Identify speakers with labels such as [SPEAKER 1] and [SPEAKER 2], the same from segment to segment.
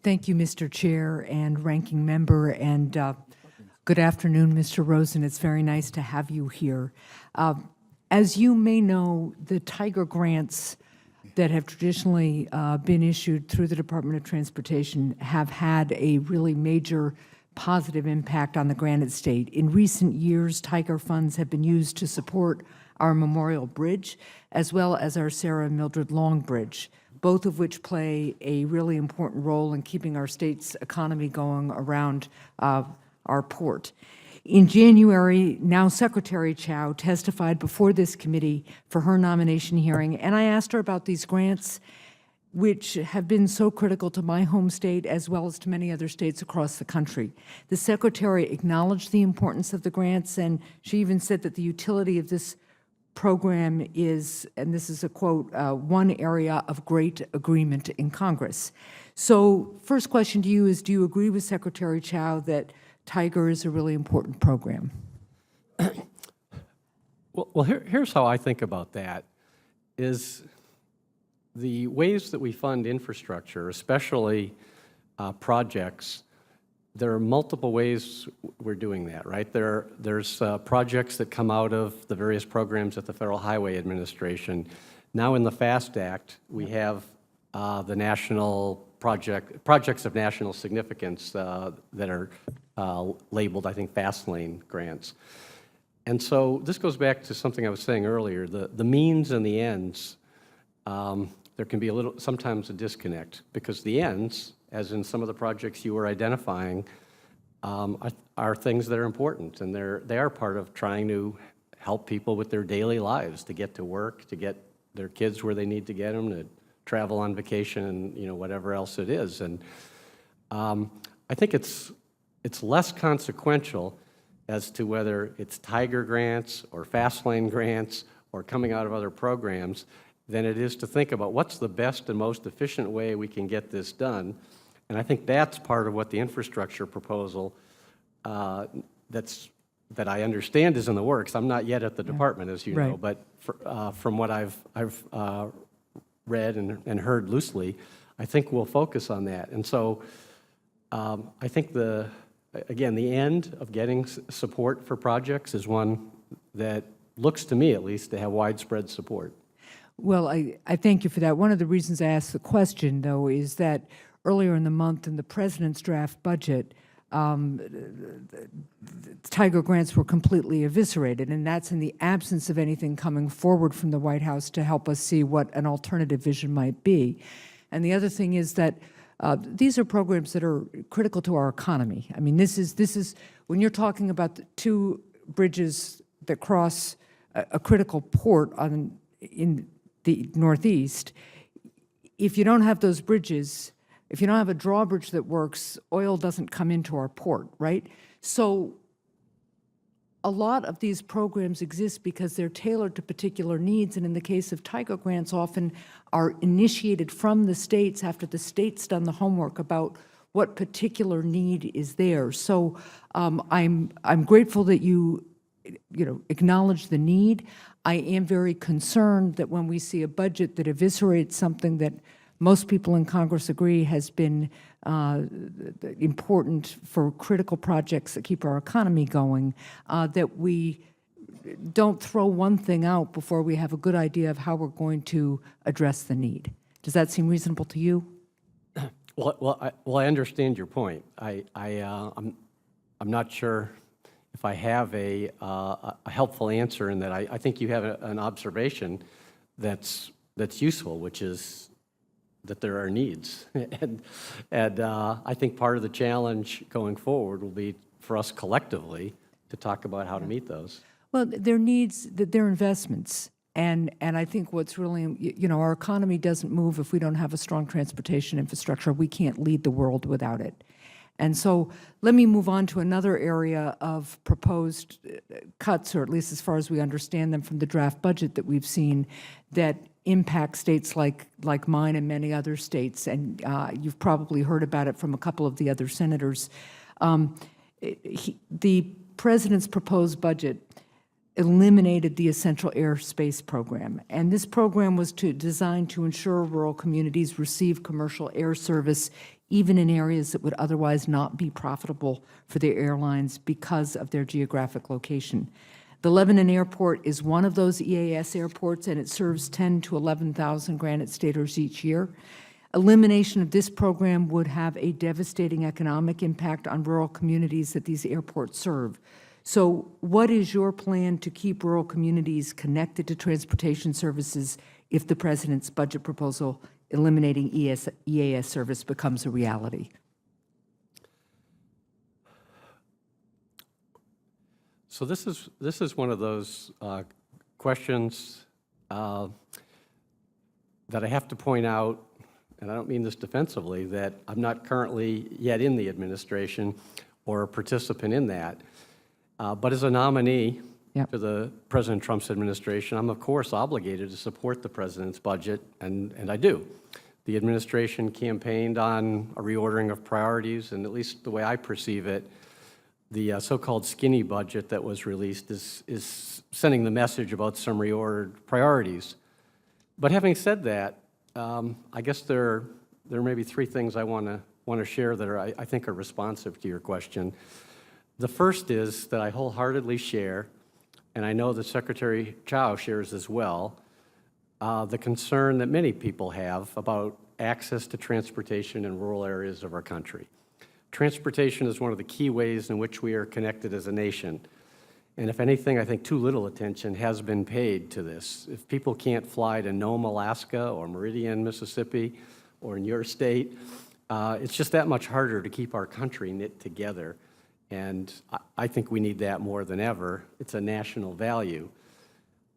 [SPEAKER 1] Thank you, Mr. Chair and Ranking Member, and good afternoon, Mr. Rosen. It's very nice to have you here. As you may know, the Tiger grants that have traditionally been issued through the Department of Transportation have had a really major positive impact on the granted state. In recent years, Tiger funds have been used to support our Memorial Bridge, as well as our Sarah and Mildred Long Bridge, both of which play a really important role in keeping our state's economy going around our port. In January, now Secretary Chow testified before this committee for her nomination hearing, and I asked her about these grants, which have been so critical to my home state as well as to many other states across the country. The Secretary acknowledged the importance of the grants, and she even said that the utility of this program is, and this is a quote, one area of great agreement in Congress. So first question to you is, do you agree with Secretary Chow that Tiger is a really important program?
[SPEAKER 2] Well, here's how I think about that, is the ways that we fund infrastructure, especially projects, there are multiple ways we're doing that, right? There's projects that come out of the various programs at the Federal Highway Administration. Now in the FAST Act, we have the national projects of national significance that are labeled, I think, fast lane grants. And so this goes back to something I was saying earlier, the means and the ends. There can be sometimes a disconnect, because the ends, as in some of the projects you were identifying, are things that are important, and they are part of trying to help people with their daily lives, to get to work, to get their kids where they need to get them, to travel on vacation, and whatever else it is. And I think it's less consequential as to whether it's Tiger grants or fast lane grants or coming out of other programs than it is to think about what's the best and most efficient way we can get this done. And I think that's part of what the infrastructure proposal that I understand is in the works. I'm not yet at the department, as you know, but from what I've read and heard loosely, I think we'll focus on that. And so I think again, the end of getting support for projects is one that looks to me, at least, to have widespread support.
[SPEAKER 1] Well, I thank you for that. One of the reasons I asked the question, though, is that earlier in the month in the President's draft budget, Tiger grants were completely eviscerated, and that's in the absence of anything coming forward from the White House to help us see what an alternative vision might be. And the other thing is that these are programs that are critical to our economy. I mean, this is when you're talking about the two bridges that cross a critical port in the Northeast. If you don't have those bridges, if you don't have a drawbridge that works, oil doesn't come into our port, right? So a lot of these programs exist because they're tailored to particular needs, and in the case of Tiger grants, often are initiated from the states after the state's done the homework about what particular need is there. So I'm grateful that you acknowledge the need. I am very concerned that when we see a budget that eviscerates something that most people in Congress agree has been important for critical projects that keep our economy going, that we don't throw one thing out before we have a good idea of how we're going to address the need. Does that seem reasonable to you?
[SPEAKER 2] Well, I understand your point. I'm not sure if I have a helpful answer in that. I think you have an observation that's useful, which is that there are needs. and I think part of the challenge going forward will be for us collectively to talk about how to meet those.
[SPEAKER 1] Well, their needs, their investments. And I think what's really, our economy doesn't move if we don't have a strong transportation infrastructure. We can't lead the world without it. And so let me move on to another area of proposed cuts, or at least as far as we understand them from the draft budget that we've seen, that impact states like mine and many other states. And you've probably heard about it from a couple of the other senators. The President's proposed budget eliminated the Essential Airspace Program. And this program was designed to ensure rural communities receive commercial air service even in areas that would otherwise not be profitable for the airlines because of their geographic location. The Lebanon Airport is one of those EAS airports, and it serves 10 to 11,000 Granite Staters each year. Elimination of this program would have a devastating economic impact on rural communities that these airports serve. So what is your plan to keep rural communities connected to transportation services if the President's budget proposal eliminating EAS service becomes a reality?
[SPEAKER 2] So this is one of those questions that I have to point out, and I don't mean this defensively, that I'm not currently yet in the administration or a participant in that. But as a nominee to the President Trump's administration, I'm of course obligated to support the President's budget, and I do. The administration campaigned on a reordering of priorities, and at least the way I perceive it, the so-called skinny budget that was released is sending the message about some reordered priorities. But having said that, I guess there may be three things I want to share that I think are responsive to your question. The first is that I wholeheartedly share, and I know that Secretary Chao shares as well, the concern that many people have about access to transportation in rural areas of our country. Transportation is one of the key ways in which we are connected as a nation. And if anything, I think too little attention has been paid to this. If people can't fly to Nome, Alaska, or Meridian, Mississippi, or in your state, it's just that much harder to keep our country knit together. And I think we need that more than ever. It's a national value.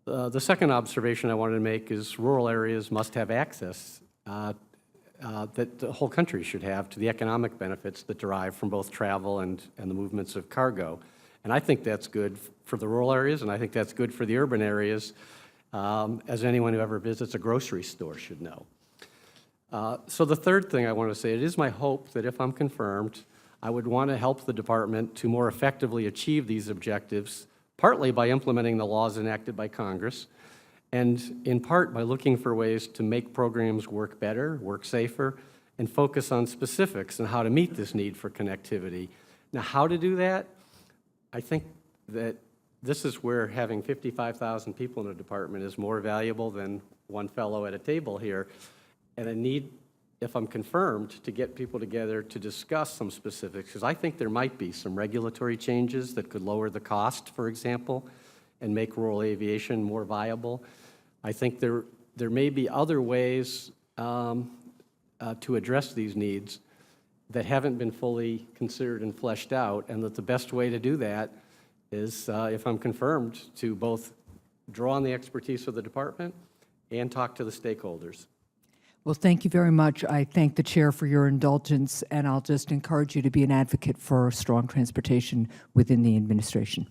[SPEAKER 2] The second observation I wanted to make is rural areas must have access that the whole country should have to the economic benefits that derive from both travel and the movements of cargo. And I think that's good for the rural areas, and I think that's good for the urban areas, as anyone who ever visits a grocery store should know. So the third thing I want to say, it is my hope that if I'm confirmed, I would want to help the department to more effectively achieve these objectives, partly by implementing the laws enacted by Congress, and in part by looking for ways to make programs work better, work safer, and focus on specifics and how to meet this need for connectivity. Now, how to do that? I think that this is where having 55,000 people in a department is more valuable than one fellow at a table here. And I need, if I'm confirmed, to get people together to discuss some specifics, because I think there might be some regulatory changes that could lower the cost, for example, and make rural aviation more viable. I think there may be other ways to address these needs that haven't been fully considered and fleshed out, and that the best way to do that is, if I'm confirmed, to both draw on the expertise of the department and talk to the stakeholders.
[SPEAKER 1] Well, thank you very much. I thank the chair for your indulgence, and I'll just encourage you to be an advocate for strong transportation within the administration.